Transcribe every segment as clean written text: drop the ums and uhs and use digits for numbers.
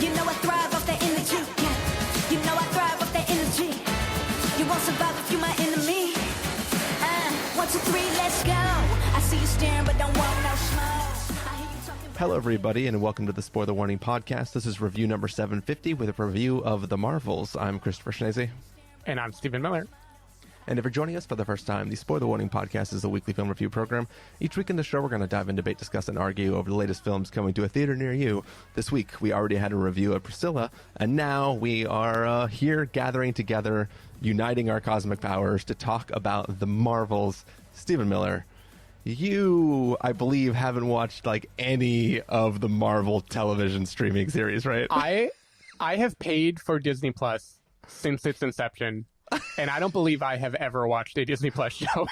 You know I thrive off that energy. Yeah. You know I thrive off that energy. You won't survive if you're my enemy. 1, 2, 3, let's go. I see you staring, but don't want no smoke. I hear you talking. Hello, everybody, and welcome to the Spoiler Warning Podcast. This is review number 750 with a review of The Marvels. I'm Christopher Schnese. And I'm Stephen Miller. And if you're joining us for the first time, the Spoiler Warning Podcast is a weekly film review program. Each week in the show, we're going to dive in, debate, discuss, and argue over the latest films coming to a theater near you. This week, we already had a review of Priscilla, and now we are here gathering together, uniting our cosmic powers to talk about The Marvels. Stephen Miller, you, I believe, haven't watched like any of the Marvel television streaming series, right? I have paid for Disney Plus since its inception. And I don't believe I have ever watched a Disney Plus show.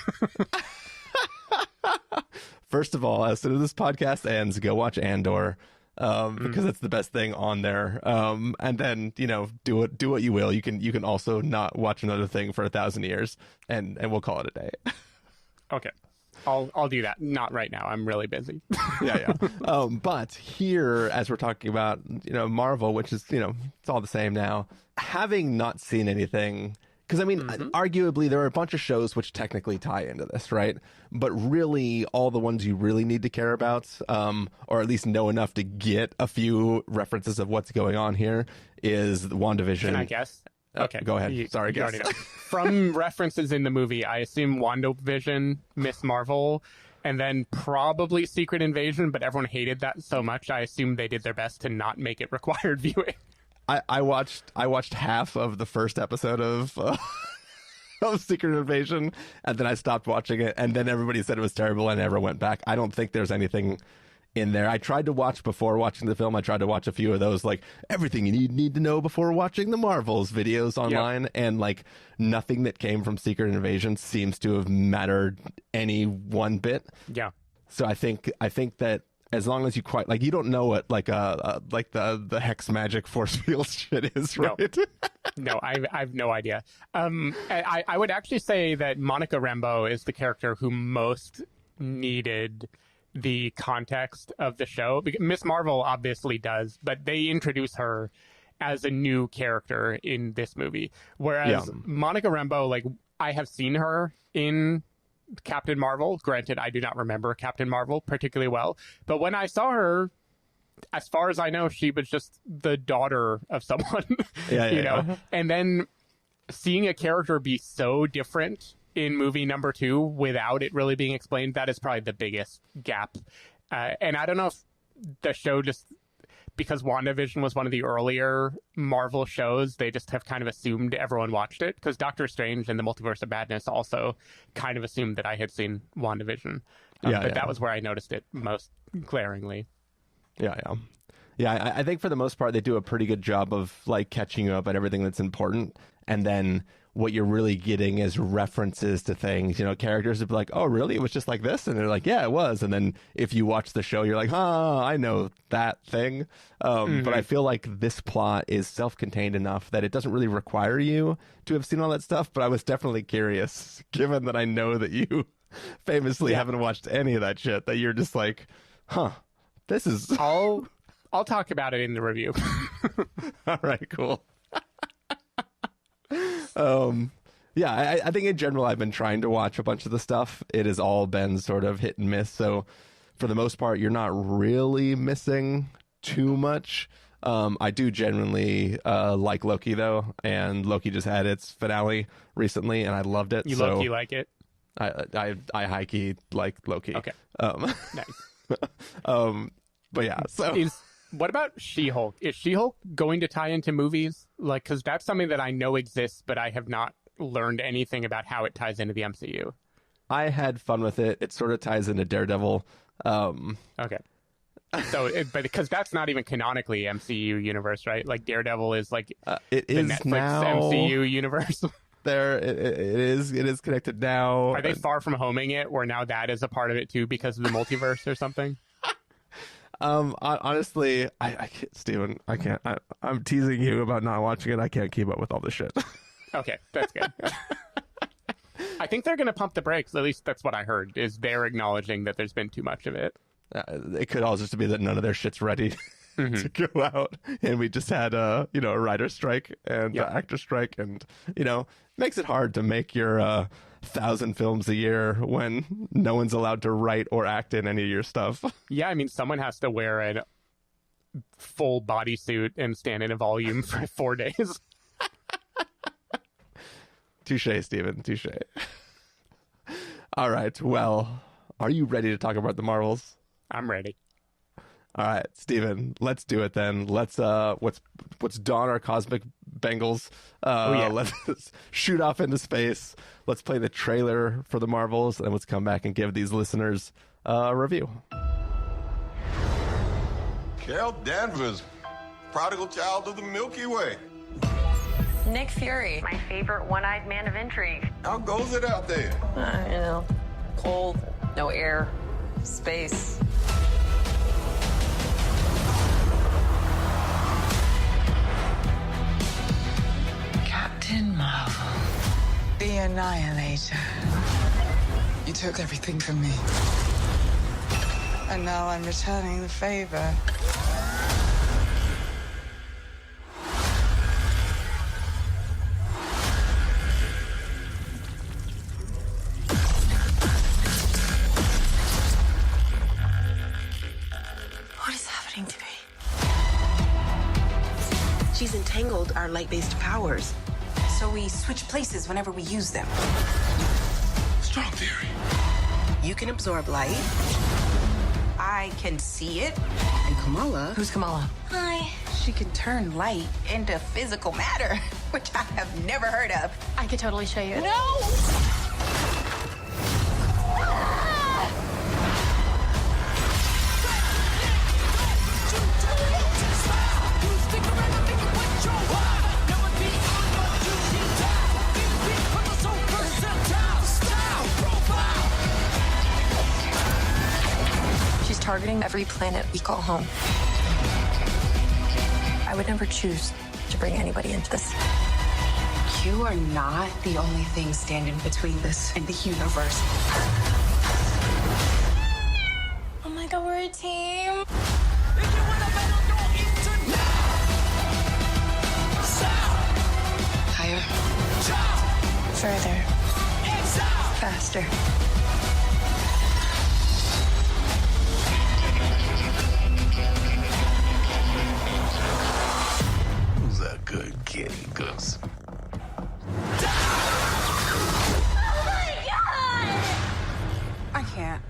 First of all, as soon as this podcast ends, go watch Andor, because it's the best thing on there. And then, you know, do what you will. You can also not watch another thing for 1,000 years, and we'll call it a day. Okay. I'll do that. Not right now. I'm really busy. Yeah. But here, as we're talking about, you know, Marvel, which is, you know, it's all the same now, having not seen anything. Because, I mean, arguably, there are a bunch of shows which technically tie into this, right? But really, all the ones you really need to care about, or at least know enough to get a few references of what's going on here, is WandaVision. Can I guess? Okay. Go ahead. Sorry, guess. From references in the movie, I assume WandaVision, Miss Marvel, and then probably Secret Invasion, but everyone hated that so much, I assume they did their best to not make it required viewing. I watched half of the first episode of Secret Invasion, and then I stopped watching it, and then everybody said it was terrible, and I never went back. I don't think there's anything in there. I tried to watch before watching the film. I tried to watch a few of those, like, everything you need to know before watching the Marvels videos online, and like nothing that came from Secret Invasion seems to have mattered any one bit. Yeah. So I think that as long as you you don't know what the hex magic force field shit is, right? No, I have no idea. I would actually say that Monica Rambeau is the character who most needed the context of the show. Miss Marvel obviously does, but they introduce her as a new character in this movie. Whereas Monica Rambeau, like, I have seen her in Captain Marvel. Granted, I do not remember Captain Marvel particularly well, but when I saw her, as far as I know, she was just the daughter of someone, you know? And then seeing a character be so different in movie number 2 without it really being explained, that is probably the biggest gap. And I don't know if the show just, because WandaVision was one of the earlier Marvel shows, they just have kind of assumed everyone watched it, because Doctor Strange and the Multiverse of Madness also kind of assumed that I had seen WandaVision. But that was where I noticed it most glaringly. Yeah, I think for the most part, they do a pretty good job of like catching you up at everything that's important. And then what you're really getting is references to things. You know, characters would be like, oh, really? It was just like this? And they're like, yeah, it was. And then if you watch the show, you're like, oh, I know that thing. But I feel like this plot is self-contained enough that it doesn't really require you to have seen all that stuff. But I was definitely curious, given that I know that you famously haven't watched any of that shit, that you're just like, huh, this is... I'll talk about it in the review. All right, cool. I think in general, I've been trying to watch a bunch of the stuff. It has all been sort of hit and miss. So for the most part, you're not really missing too much. I do genuinely like Loki, though. And Loki just had its finale recently, and I loved it. You Loki like it? I high-key like Loki. Okay. Nice. But yeah, so... What about She-Hulk? Is She-Hulk going to tie into movies? Like, because that's something that I know exists, but I have not learned anything about how it ties into the MCU. I had fun with it. It sort of ties into Daredevil. Okay. So, but because that's not even canonically MCU universe, right? Like, Daredevil is like it the is Netflix now... MCU universe. It is connected now. Are they far from homing it, where now that is a part of it too because of the multiverse or something? Honestly, I can't, Steven, I can't. I'm teasing you about not watching it. I can't keep up with all this shit. Okay, that's good. I think they're going to pump the brakes. At least that's what I heard, is they're acknowledging that there's been too much of it. It could all just be that none of their shit's ready to go out, and we just had a writer strike and actor strike, and makes it hard to make your 1,000 films a year when no one's allowed to write or act in any of your stuff. Yeah, I mean, someone has to wear a full bodysuit and stand in a volume for 4 days. Touche, Steven, touche. All right, well, are you ready to talk about the Marvels? I'm ready. All right, Steven, let's do it then. Let's don our cosmic bangles. Let's shoot off into space. Let's play the trailer for the Marvels, and let's come back and give these listeners a review. Carol Danvers, prodigal child of the Milky Way. Nick Fury, my favorite one-eyed man of intrigue. How goes it out there? Cold, no air, space. Captain Marvel. The Annihilator. You took everything from me. And now I'm returning the favor. What is happening to me? She's entangled our light-based powers. So we switch places whenever we use them. Strong theory. You can absorb light. I can see it. And Kamala... Who's Kamala? Hi. She can turn light into physical matter, which I have never heard of. I could totally show you. No! She's targeting every planet we call home. I would never choose to bring anybody into this. You are not the only thing standing between this and the universe. Oh my god, we're a team. Higher. Further. Faster. Who's that good kitty goose? I can't.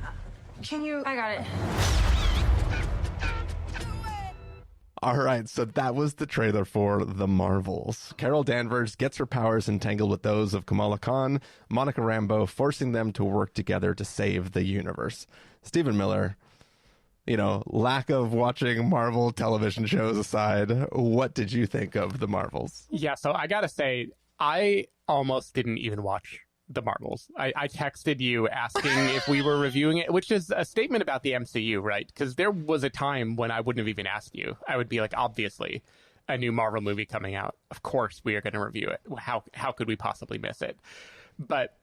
Can you? I got it. All right, so that was the trailer for The Marvels. Carol Danvers gets her powers entangled with those of Kamala Khan, Monica Rambeau, forcing them to work together to save the universe. Stephen Miller, lack of watching Marvel television shows aside, what did you think of The Marvels? Yeah, so I gotta say, I almost didn't even watch The Marvels. I texted you asking if we were reviewing it, which is a statement about the MCU, right? Because there was a time when I wouldn't have even asked you. I would be like, obviously, a new Marvel movie coming out. Of course we are going to review it. How could we possibly miss it? But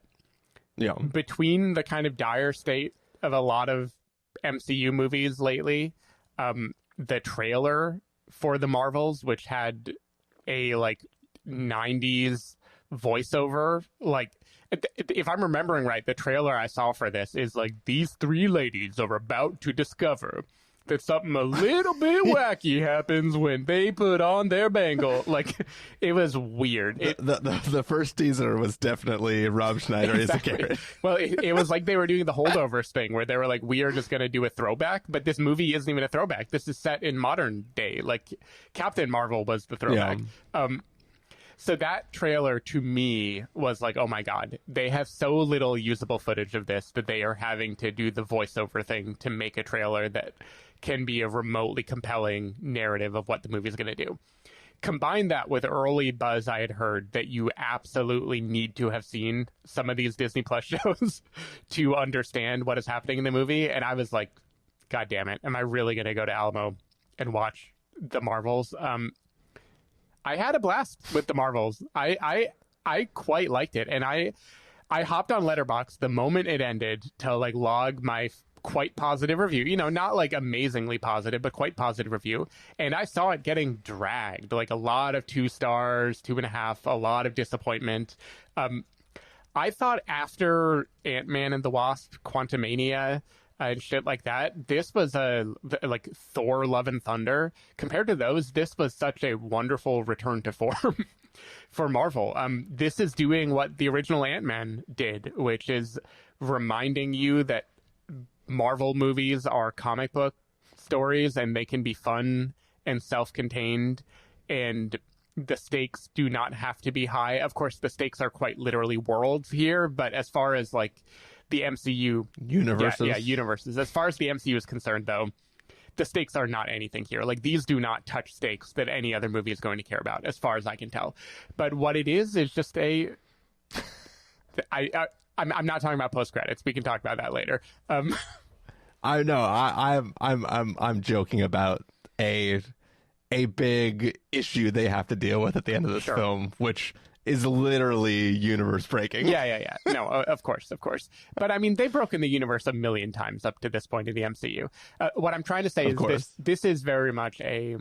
between the kind of dire state of a lot of MCU movies lately, the trailer for The Marvels, which had a 90s voiceover, if I'm remembering right, the trailer I saw for this is these three ladies are about to discover that something a little bit wacky happens when they put on their bangle. It was weird. The first teaser was definitely Rob Schneider exactly. as a carrot. Well, it was like they were doing the holdovers thing where they were like, we are just going to do a throwback, but this movie isn't even a throwback. This is set in modern day. Captain Marvel was the throwback. Yeah. So that trailer to me was like, oh my God, they have so little usable footage of this that they are having to do the voiceover thing to make a trailer that can be a remotely compelling narrative of what the movie is going to do. Combine that with early buzz I had heard that you absolutely need to have seen some of these Disney Plus shows to understand what is happening in the movie. And I was like, God damn it, am I really going to go to Alamo and watch The Marvels? I had a blast with The Marvels. I quite liked it, and I hopped on Letterboxd the moment it ended to log my quite positive review, not like amazingly positive, but quite positive review. And I saw it getting dragged, like a lot of 2 stars, 2.5, a lot of disappointment. I thought after Ant-Man and the Wasp, Quantumania, and shit like that, this was like Thor, Love and Thunder. Compared to those, this was such a wonderful return to form for Marvel. This is doing what the original Ant-Man did, which is reminding you that Marvel movies are comic book stories and they can be fun and self-contained, and the stakes do not have to be high. Of course, the stakes are quite literally worlds here, but as far as like the MCU universes. Universes. As far as the MCU is concerned, though, the stakes are not anything here. Like, these do not touch stakes that any other movie is going to care about, as far as I can tell. But what it is just a I'm not talking about post credits. We can talk about that later. I know. I'm joking about a big issue they have to deal with at the end of this film, which is literally universe breaking. Yeah. No, of course. But I mean, they've broken the universe a million times up to this point in the MCU. What I'm trying to say is this is very much a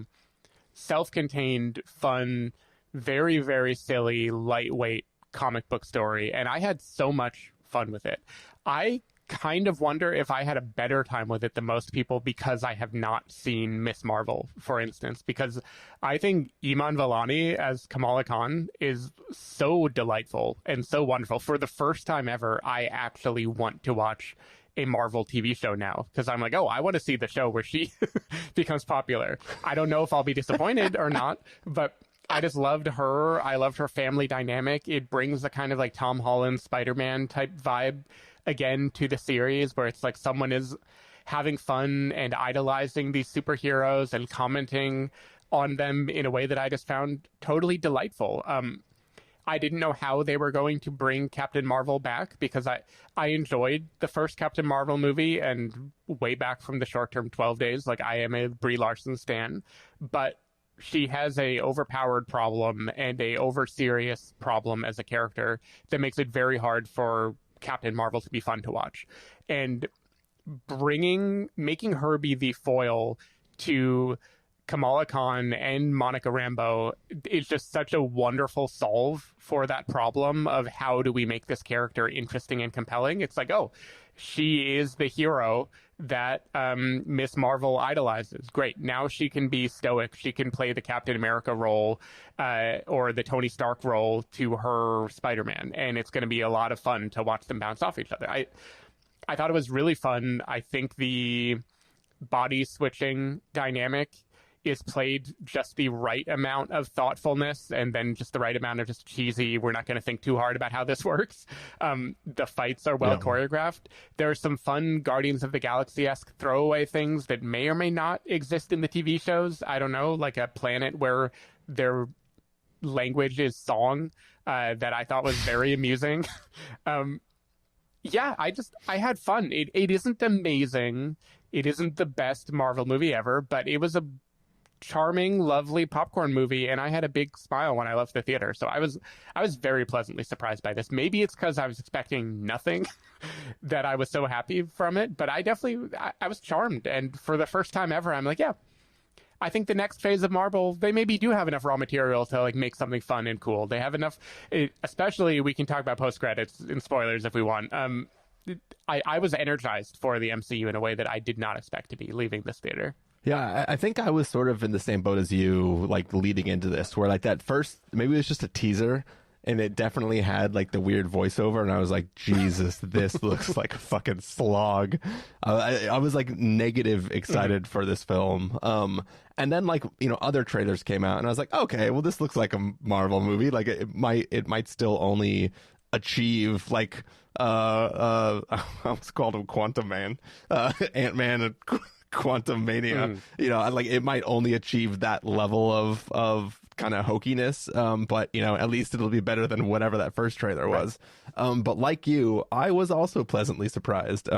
self-contained, fun, very, very silly, lightweight comic book story, and I had so much fun with it. I kind of wonder if I had a better time with it than most people because I have not seen Miss Marvel, for instance, because I think Iman Vellani as Kamala Khan is so delightful and so wonderful. For the first time ever, I actually want to watch a Marvel TV show now, because I'm like, oh, I want to see the show where she becomes popular. I don't know if I'll be disappointed or not, but I just loved her. I loved her family dynamic. It brings a kind of like Tom Holland Spider-Man type vibe again to the series, where it's like someone is having fun and idolizing these superheroes and commenting on them in a way that I just found totally delightful. I didn't know how they were going to bring Captain Marvel back, because I enjoyed the first Captain Marvel movie, and way back from the short-term 12 days, like, I am a Brie Larson stan, but she has a overpowered problem and a over-serious problem as a character that makes it very hard for Captain Marvel to be fun to watch. And making her be the foil to Kamala Khan and Monica Rambeau is just such a wonderful solve for that problem of how do we make this character interesting and compelling. It's like, oh, she is the hero that Miss Marvel idolizes. Great. Now she can be stoic. She can play the Captain America role or the Tony Stark role to her Spider-Man. And it's going to be a lot of fun to watch them bounce off each other. I thought it was really fun. I think the body switching dynamic is played just the right amount of thoughtfulness, and then just the right amount of just cheesy, we're not going to think too hard about how this works. The fights are well choreographed. There are some fun Guardians of the Galaxy-esque throwaway things that may or may not exist in the TV shows. I don't know, like a planet where their language is song, that I thought was very amusing. I had fun. It isn't amazing. It isn't the best Marvel movie ever, but it was a charming, lovely popcorn movie, and I had a big smile when I left the theater. So I was very pleasantly surprised by this. Maybe it's because I was expecting nothing that I was so happy from it, but I was charmed. And for the first time ever, I'm like, yeah, I think the next phase of Marvel, they maybe do have enough raw material to like make something fun and cool. They have enough, especially we can talk about post-credits and spoilers if we want. I was energized for the MCU in a way that I did not expect to be leaving this theater. Yeah, I think I was sort of in the same boat as you, like, leading into this, where, like, that first, maybe it was just a teaser, and it definitely had, like, the weird voiceover, and I was like, Jesus, this looks like a fucking slog. I was, like, negative excited for this film. And then, like, you know, other trailers came out, and I was like, okay, well, this looks like a Marvel movie. Like, it might still only achieve, like, I almost called him Quantum Man, Ant-Man and Quantumania. You know, like, it might only achieve that level of kind of hokiness, but, you know, at least it'll be better than whatever that first trailer was. But like you, I was also pleasantly surprised.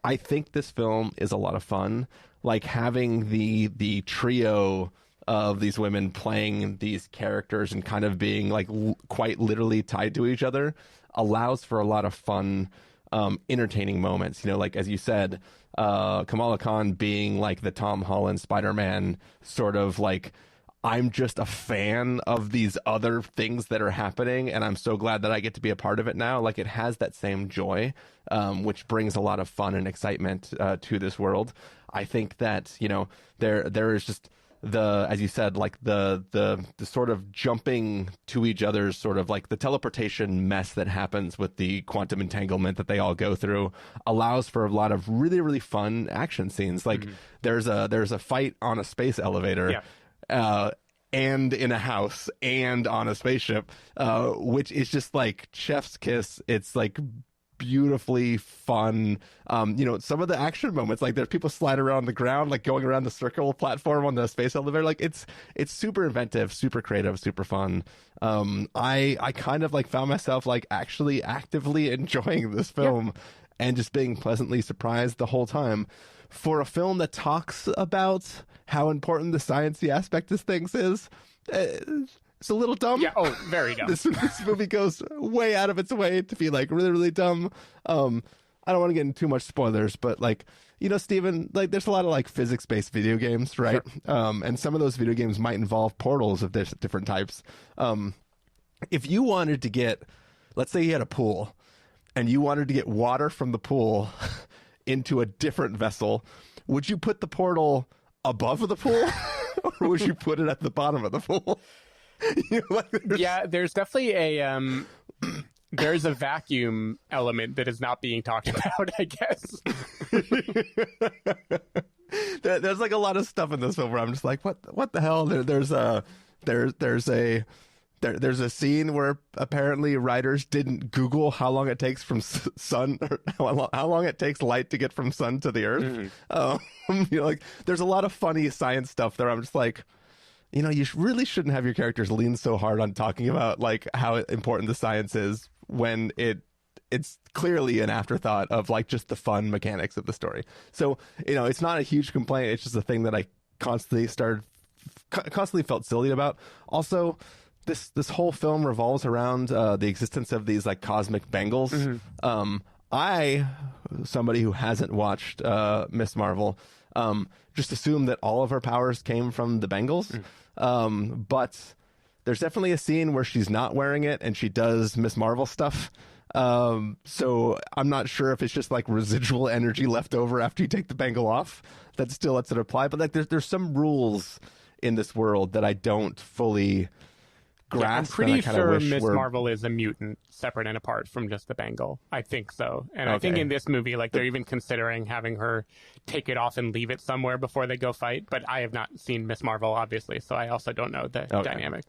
I think this film is a lot of fun. Like, having the trio of these women playing these characters and kind of being like quite literally tied to each other allows for a lot of fun entertaining moments. You know, like as you said, Kamala Khan being like the Tom Holland Spider-Man, sort of like, I'm just a fan of these other things that are happening, and I'm so glad that I get to be a part of it now. Like, it has that same joy, which brings a lot of fun and excitement to this world. I think that, you know, there is just as you said, like the sort of jumping to each other's sort of like the teleportation mess that happens with the quantum entanglement that they all go through allows for a lot of really, really fun action scenes. Like there's a fight on a space elevator. Yeah. And in a house and on a spaceship, which is just like chef's kiss. It's like beautifully fun. You know, some of the action moments, like there's people sliding around the ground, like going around the circle platform on the space elevator. Like it's super inventive, super creative, super fun. I kind of like found myself like actually actively enjoying this film and just being pleasantly surprised the whole time. For a film that talks about how important the sciencey aspect of things is, it's a little dumb. Yeah, oh, very dumb. This movie goes way out of its way to be like really, really dumb. I don't want to get into too much spoilers, but like, you know, Steven, like there's a lot of like physics-based video games, right? Sure. And some of those video games might involve portals of different types. If you wanted to get, let's say you had a pool and you wanted to get water from the pool into a different vessel, would you put the portal above the pool or would you put it at the bottom of the pool? You know, like there's definitely there's a vacuum element that is not being talked about, I guess. There's like a lot of stuff in this film where I'm just like, what the hell? There's a scene where apparently writers didn't Google how long it takes from sun, or how long it takes light to get from sun to the earth. You know, like there's a lot of funny science stuff there. I'm just like, you know, you really shouldn't have your characters lean so hard on talking about like how important the science is when it's clearly an afterthought of like just the fun mechanics of the story. So, you know, it's not a huge complaint. It's just a thing that I constantly felt silly about. Also, this whole film revolves around the existence of these like cosmic bangles. I, somebody who hasn't watched Miss Marvel, just assumed that all of her powers came from the bangles. But there's definitely a scene where she's not wearing it and she does Miss Marvel stuff. So I'm not sure if it's just like residual energy left over after you take the bangle off that still lets it apply. But like there's some rules in this world that I don't fully grasp. Yeah, I'm pretty sure Miss Marvel is a mutant separate and apart from just the bangle. I think so. And I think in this movie, like they're even considering having her take it off and leave it somewhere before they go fight. But I have not seen Miss Marvel, obviously, so I also don't know the dynamic.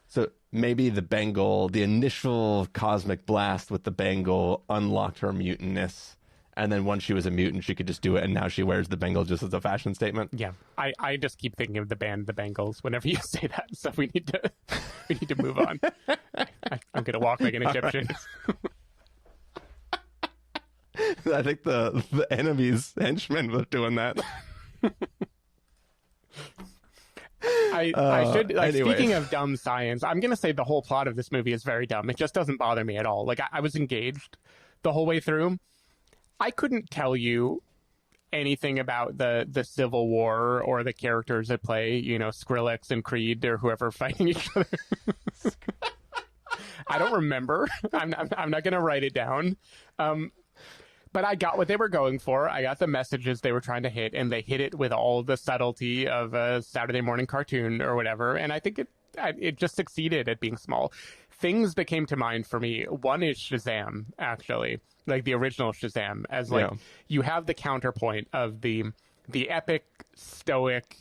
So maybe the bangle, the initial cosmic blast with the bangle unlocked her mutantness. And then once she was a mutant, she could just do it. And now she wears the bangle just as a fashion statement. Yeah. I just keep thinking of the band The Bangles whenever you say that. So we need to move on. I'm going to walk like an Egyptian. I think the enemy's henchmen were doing that. I should, like, speaking of dumb science, I'm going to say the whole plot of this movie is very dumb. It just doesn't bother me at all. Like, I was engaged the whole way through. I couldn't tell you anything about the Civil War or the characters at play, you know, Skrillex and Creed or whoever fighting each other. I don't remember. I'm not going to write it down. But I got what they were going for. I got the messages they were trying to hit, and they hit it with all the subtlety of a Saturday morning cartoon or whatever. And I think it just succeeded at being small. Things that came to mind for me, one is Shazam, actually. Like the original Shazam, as like you have the counterpoint of the epic, stoic,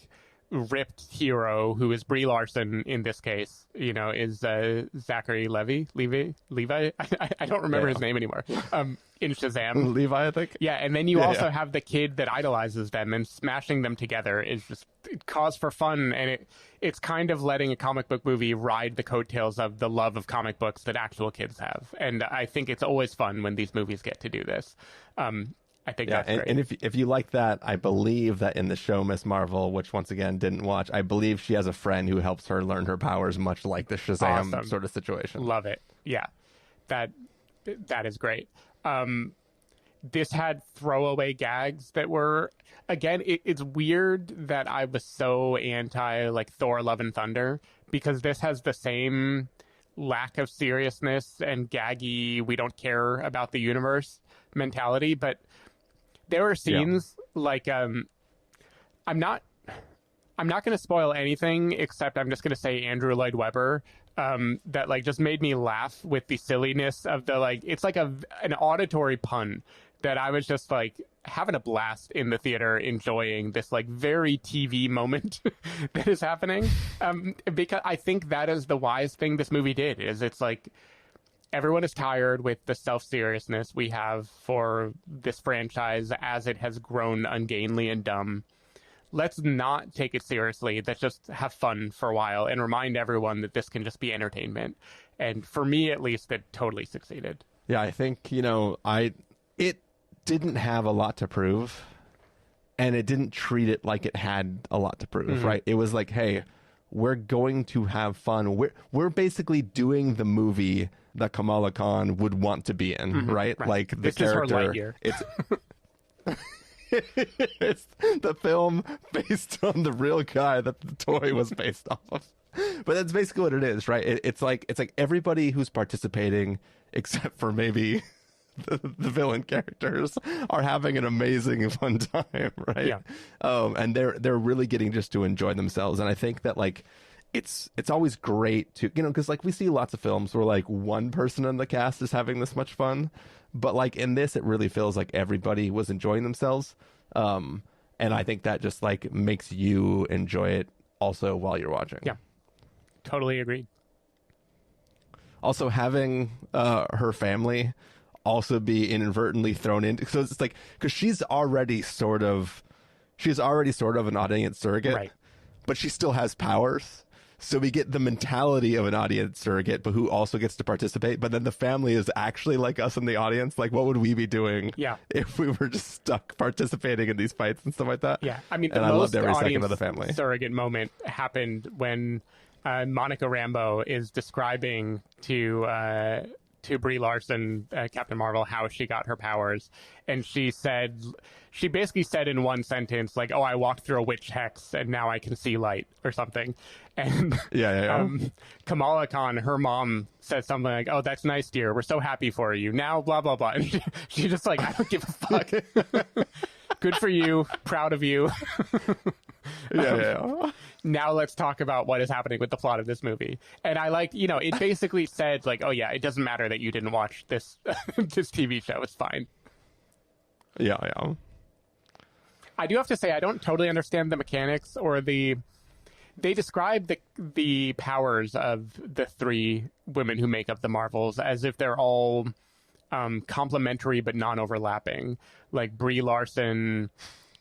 ripped hero who is Brie Larson in this case, you know, is Zachary Levi. I don't remember his name anymore. In Shazam, Levi, I think. Yeah, and then you also have the kid that idolizes them, and smashing them together is just cause for fun, and it's kind of letting a comic book movie ride the coattails of the love of comic books that actual kids have, and I think it's always fun when these movies get to do this. I think that's great. And if you like that, I believe that in the show Miss Marvel, which once again didn't watch, I believe she has a friend who helps her learn her powers, much like the Shazam sort of situation. Love it. Yeah, that is great. this had throwaway gags that were, again, it's weird that I was so anti like Thor Love and Thunder, because this has the same lack of seriousness and gaggy, we don't care about the universe mentality. But there were scenes like, I'm not going to spoil anything, except I'm just going to say Andrew Lloyd Webber, that like just made me laugh with the silliness of the, like, it's like an auditory pun that I was just like having a blast in the theater, enjoying this like very TV moment that is happening. Because I think that is the wise thing this movie did, is it's like everyone is tired with the self-seriousness we have for this franchise as it has grown ungainly and dumb. Let's not take it seriously. Let's just have fun for a while and remind everyone that this can just be entertainment. And for me, at least, it totally succeeded. Yeah, I think, it didn't have a lot to prove, and it didn't treat it like it had a lot to prove, right? It was like, hey, we're going to have fun. We're basically doing the movie that Kamala Khan would want to be in, right? Like the this character. Is her Lightyear. It's the film based on the real guy that the toy was based off of. But that's basically what it is, right? It's like everybody who's participating, except for maybe the villain characters, are having an amazing fun time, right? Yeah. And they're really getting just to enjoy themselves. And I think that like it's always great to, because like we see lots of films where like one person in the cast is having this much fun, but like in this it really feels like everybody was enjoying themselves. And I think that just like makes you enjoy it also while you're watching. Yeah. Totally agreed. Also having her family also be inadvertently thrown in, so it's like, because she's already sort of an audience surrogate, right, but she still has powers. So we get the mentality of an audience surrogate, but who also gets to participate. But then the family is actually like us in the audience. Like, what would we be doing if we were just stuck participating in these fights and stuff like that? Yeah, I mean, and I loved every second of the family. Surrogate moment happened when Monica Rambeau is describing to Brie Larson, Captain Marvel, how she got her powers. And she basically said in one sentence, like, oh, I walked through a witch hex and now I can see light or something. And Kamala Khan, her mom, said something like, oh, that's nice, dear. We're so happy for you. Now, blah, blah, blah. And she just like, I don't give a fuck. Good for you. Proud of you. Now let's talk about what is happening with the plot of this movie. And I like, it basically said like, oh yeah, it doesn't matter that you didn't watch this this TV show. It's fine. Yeah. I do have to say, I don't totally understand the mechanics or they describe the powers of the three women who make up the Marvels as if they're all complementary but non-overlapping. Like Brie Larson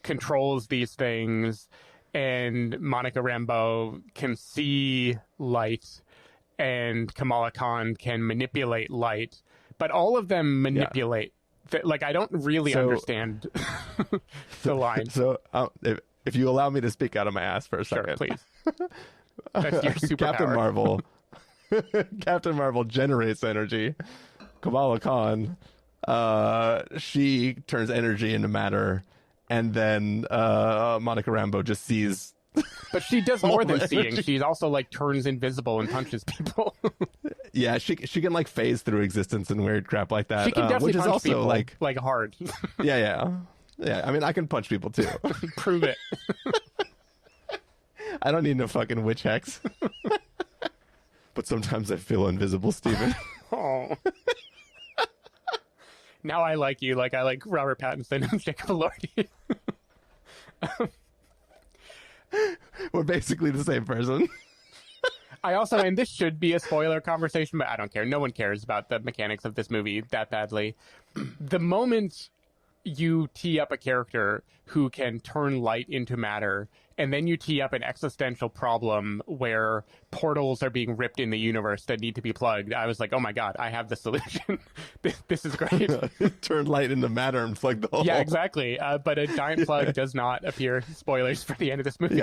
controls these things, and Monica Rambeau can see light, and Kamala Khan can manipulate light. But all of them manipulate. Like, I don't really understand the line. So if you allow me to speak out of my ass for a second. Sure, please. That's your superpower. Captain Marvel generates energy. Kamala Khan, she turns energy into matter. And then Monica Rambeau just sees. But she does more than seeing. She also like turns invisible and punches people. Yeah, she can like phase through existence and weird crap like that. She can definitely which is punch also people, like hard. Yeah. I mean, I can punch people too. Prove it. I don't need no fucking witch hex. But sometimes I feel invisible, Steven. Oh. Now I like you like I like Robert Pattinson and Jacob Elordi. We're basically the same person. I also, and this should be a spoiler conversation, but I don't care. No one cares about the mechanics of this movie that badly. The moment you tee up a character who can turn light into matter, and then you tee up an existential problem where portals are being ripped in the universe that need to be plugged, I was like, oh my god, I have the solution. This is great. Turn light into matter and plug the hole. Yeah, exactly. But a giant plug does not appear. Spoilers for the end of this movie.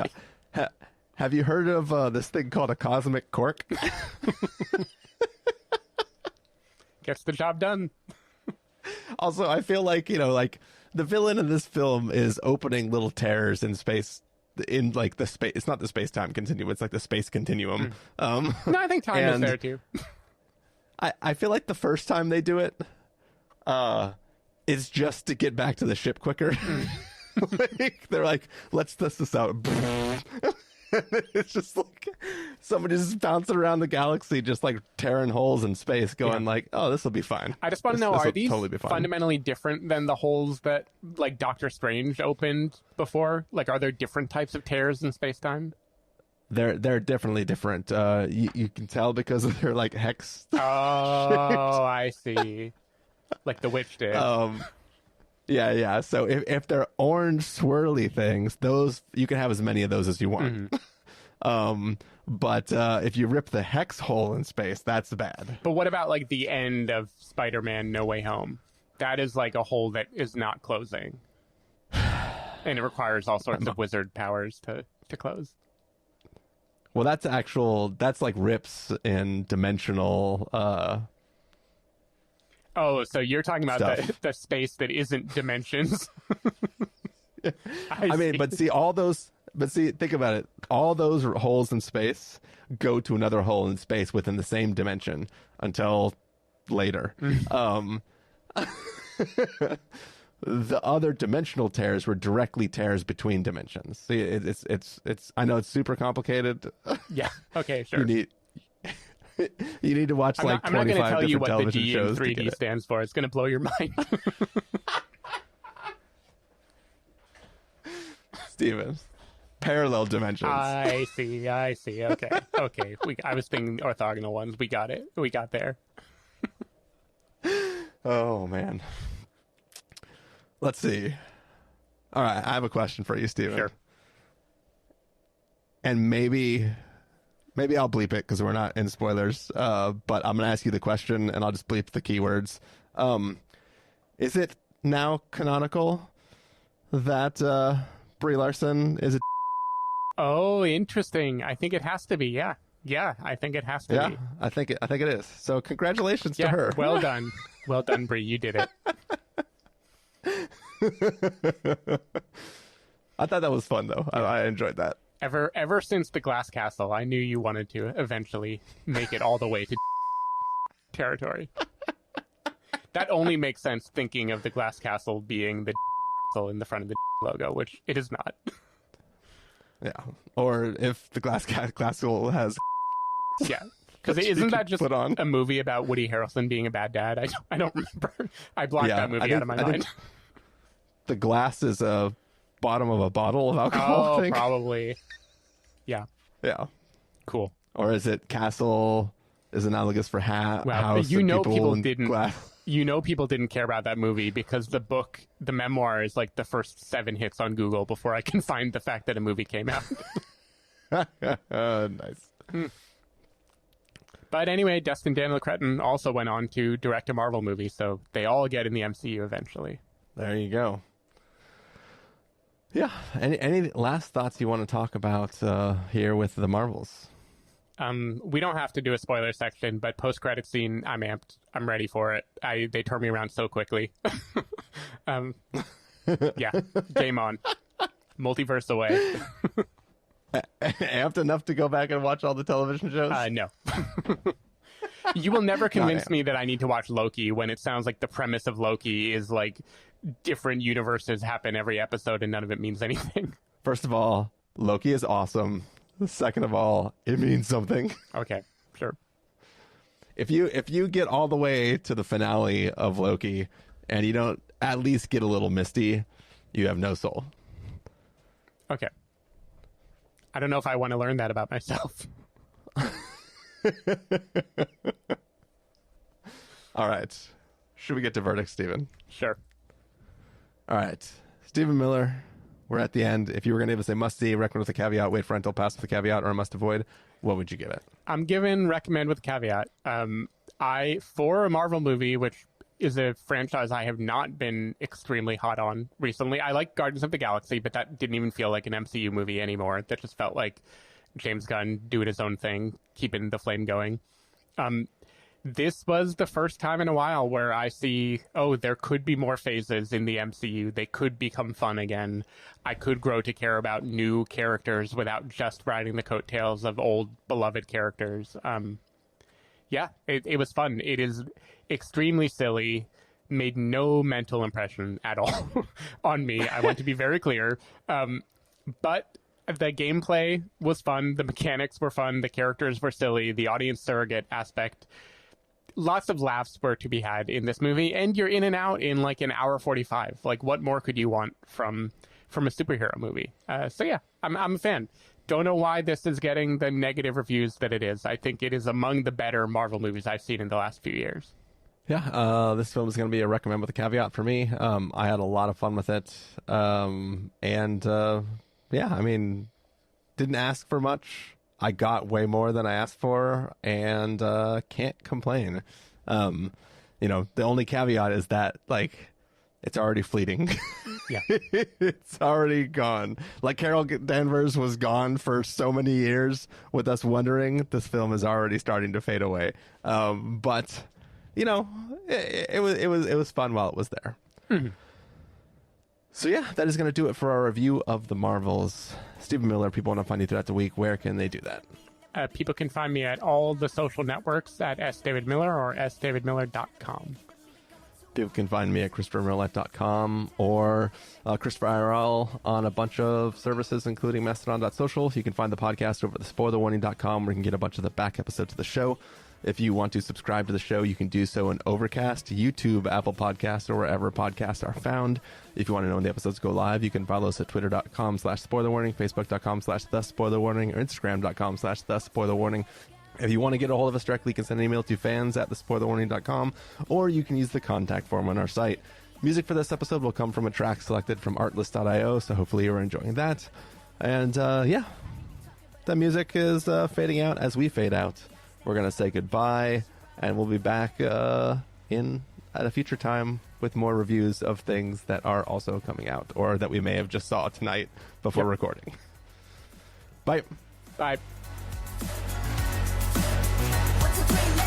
Yeah. Have you heard of this thing called a cosmic cork? Gets the job done. Also, I feel like, like the villain in this film is opening little tears in space, in like the space. It's not the space-time continuum. It's like the space continuum. No, I think time is there too. I feel like the first time they do it, is just to get back to the ship quicker. Like, they're like, let's test this out. It's just like somebody just bouncing around the galaxy, just like tearing holes in space, going like, "Oh, this will be fine." I just want to know: are these totally fundamentally different than the holes that like Doctor Strange opened before? Like, are there different types of tears in space time? They're definitely different. You can tell because of their like hex. Oh, I see. Like the witch did. Yeah. So if they're orange swirly things, those you can have as many of those as you want. But if you rip the hex hole in space, that's bad. But what about like the end of Spider-Man No Way Home? That is like a hole that is not closing, and it requires all sorts of wizard powers to close. Well, that's like rips in dimensional. Oh, so you're talking about the space that isn't dimensions. I mean, but think about it. All those holes in space go to another hole in space within the same dimension until later. The other dimensional tears were directly tears between dimensions. See, it's. I know it's super complicated. Yeah. Okay. Sure. You need to watch like 25 different television shows. I'm not going to tell you what the D in 3D stands for. It's going to blow your mind. Steven, parallel dimensions. I see. Okay. I was thinking orthogonal ones. We got it. We got there. Oh, man. Let's see. All right. I have a question for you, Steven. Sure. And maybe I'll bleep it because we're not in spoilers. But I'm going to ask you the question and I'll just bleep the keywords. Is it now canonical that Brie Larson is a... Oh, interesting. I think it has to be. Yeah. I think it has to be. I think it is. So congratulations to her. Well done. Well done, Brie. You did it. I thought that was fun, though. I enjoyed that. Ever since the Glass Castle, I knew you wanted to eventually make it all the way to territory. That only makes sense thinking of the Glass Castle being the castle in the front of the logo, which it is not. Yeah. Or if the Glass Castle has... Yeah. Because isn't that just a movie about Woody Harrelson being a bad dad? I don't remember. I blocked that movie out of my mind. The glass is a bottom of a bottle of alcohol, I think. Probably. Yeah. Cool. Or is it castle is analogous for house? People didn't. Glass. People didn't care about that movie because the book, the memoir, is like the first 7 hits on Google before I can find the fact that a movie came out. Nice. But anyway, Destin Daniel Cretton also went on to direct a Marvel movie, so they all get in the MCU eventually. There you go. Yeah. Any last thoughts you want to talk about here with the Marvels? We don't have to do a spoiler section, but post-credit scene, I'm amped. I'm ready for it. They turn me around so quickly. Yeah, game on. Multiverse away. Amped enough to go back and watch all the television shows? No. You will never convince me that I need to watch Loki when it sounds like the premise of Loki is like different universes happen every episode and none of it means anything. First of all, Loki is awesome. Second of all, it means something. Okay, sure. If you get all the way to the finale of Loki and you don't at least get a little misty, you have no soul. Okay. I don't know if I want to learn that about myself. All right. Should we get to verdicts, Stephen? Sure. All right. Stephen Miller, we're at the end. If you were going to give us a must-see, recommend with a caveat, wait for rental, pass with a caveat, or a must-avoid, what would you give it? I'm giving recommend with a caveat. For a Marvel movie, which is a franchise I have not been extremely hot on recently. I like Guardians of the Galaxy, but that didn't even feel like an MCU movie anymore. That just felt like James Gunn doing his own thing, keeping the flame going. this was the first time in a while where I see, oh, there could be more phases in the MCU. They could become fun again. I could grow to care about new characters without just riding the coattails of old beloved characters. Yeah, it was fun. It is extremely silly, made no mental impression at all on me. I want to be very clear. But the gameplay was fun. The mechanics were fun. The characters were silly. The audience surrogate aspect, lots of laughs were to be had in this movie, and you're in and out in like an hour 45. Like, what more could you want from a superhero movie? So yeah, I'm a fan. Don't know why this is getting the negative reviews that it is. I think it is among the better Marvel movies I've seen in the last few years. Yeah, this film is going to be a recommend with a caveat for me. I had a lot of fun with it. Yeah, I mean, didn't ask for much. I got way more than I asked for, and can't complain. The only caveat is that, like, it's already fleeting. Yeah. It's already gone. Like, Carol Danvers was gone for so many years with us wondering. This film is already starting to fade away. But, it was fun while it was there. Mm-hmm. So yeah, that is going to do it for our review of the Marvels. Stephen Miller, people want to find you throughout the week. Where can they do that? People can find me at all the social networks at sdavidmiller or sdavidmiller.com. People can find me at ChristopherMillet.com or Christopher IRL on a bunch of services, including Mastodon.social. You can find the podcast over at thespoilerwarning.com, where you can get a bunch of the back episodes of the show. If you want to subscribe to the show, you can do so in Overcast, YouTube, Apple Podcasts, or wherever podcasts are found. If you want to know when the episodes go live, you can follow us at twitter.com/spoilerwarning, facebook.com/thespoilerwarning, or instagram.com/thespoilerwarning. If you want to get a hold of us directly, you can send an email to fans@thespoilerwarning.com, or you can use the contact form on our site. Music for this episode will come from a track selected from artlist.io, so hopefully you're enjoying that. And yeah, the music is fading out as we fade out. We're going to say goodbye, and we'll be back at a future time with more reviews of things that are also coming out, or that we may have just saw tonight before recording. Bye. Bye. What's a 3